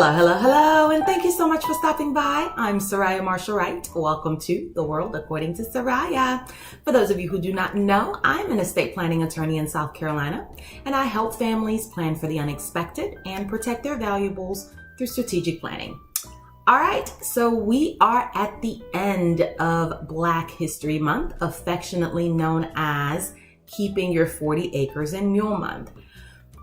Hello, hello, hello, and thank you so much for stopping by. I'm Soraya Marshall Wright. Welcome to The World According to Soraya. For those of you who do not know, I'm an estate planning attorney in South Carolina, and I help families plan for the unexpected and protect their valuables through strategic planning. All right, so we are at the end of Black History Month, affectionately known as Keeping Your 40 Acres and Mule Month.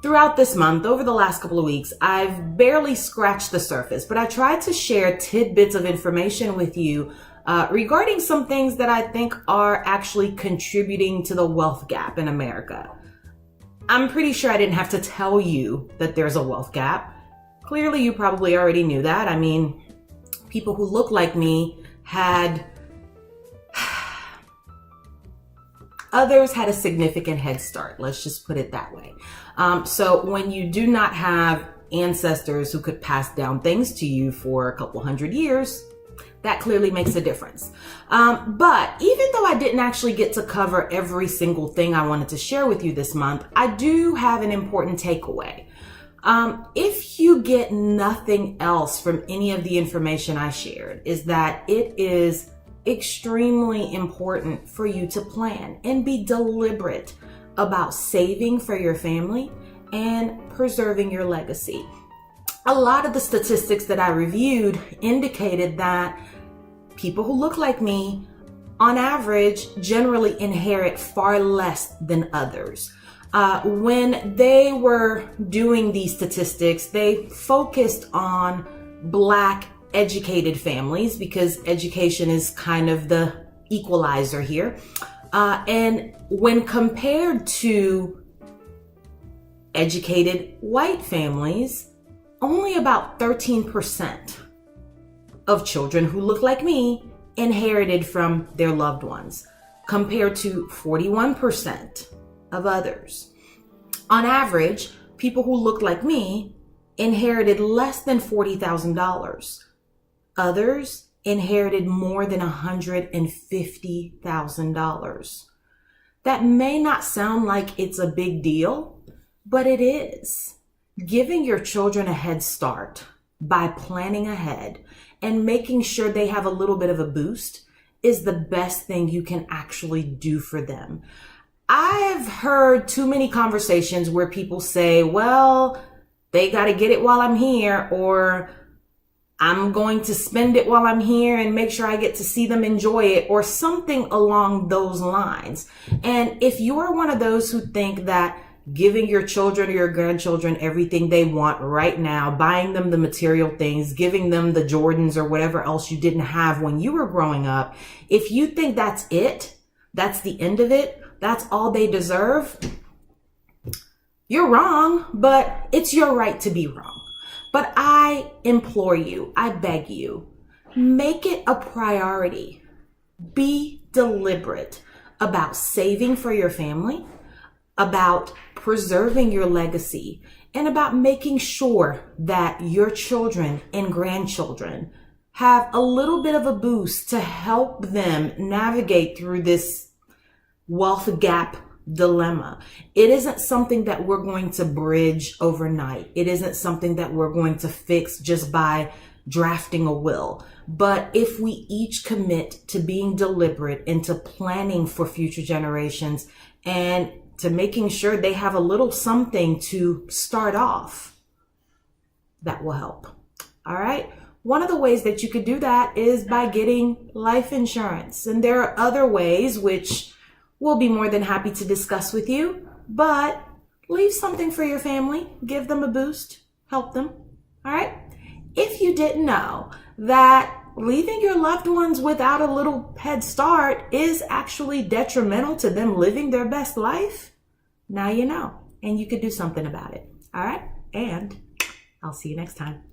Throughout this month, over the last couple of weeks, I've barely scratched the surface, but I tried to share tidbits of information with you regarding some things that I think are actually contributing to the wealth gap in America. I'm pretty sure I didn't have to tell you that there's a wealth gap. Clearly, you probably already knew that. I mean, people who look like me others had a significant head start. Let's just put it that way. So when you do not have ancestors who could pass down things to you for a couple hundred years, that clearly makes a difference. But even though I didn't actually get to cover every single thing I wanted to share with you this month, I do have an important takeaway. If you get nothing else from any of the information I shared, is that it is extremely important for you to plan and be deliberate about saving for your family and preserving your legacy. A lot of the statistics that I reviewed indicated that people who look like me, on average, generally inherit far less than others. When they were doing these statistics, they focused on Black educated families because education is kind of the equalizer here. And when compared to educated white families, only about 13% of children who look like me inherited from their loved ones, compared to 41% of others. On average, people who look like me inherited less than $40,000. Others inherited more than $150,000. That may not sound like it's a big deal, but it is. Giving your children a head start by planning ahead and making sure they have a little bit of a boost is the best thing you can actually do for them. I've heard too many conversations where people say, well, they got to get it while I'm here, or I'm going to spend it while I'm here and make sure I get to see them enjoy it, or something along those lines. And if you're one of those who think that giving your children or your grandchildren everything they want right now, buying them the material things, giving them the Jordans or whatever else you didn't have when you were growing up, if you think that's it, that's the end of it, that's all they deserve, you're wrong, but it's your right to be wrong. But I implore you, I beg you, make it a priority. Be deliberate about saving for your family, about preserving your legacy, and about making sure that your children and grandchildren have a little bit of a boost to help them navigate through this wealth gap dilemma. It isn't something that we're going to bridge overnight. It isn't something that we're going to fix just by drafting a will. But if we each commit to being deliberate and to planning for future generations and to making sure they have a little something to start off, that will help. All right. One of the ways that you could do that is by getting life insurance. And there are other ways which we'll be more than happy to discuss with you, but leave something for your family, give them a boost, help them. All right. If you didn't know that leaving your loved ones without a little head start is actually detrimental to them living their best life, now you know, and you could do something about it. All right. And I'll see you next time.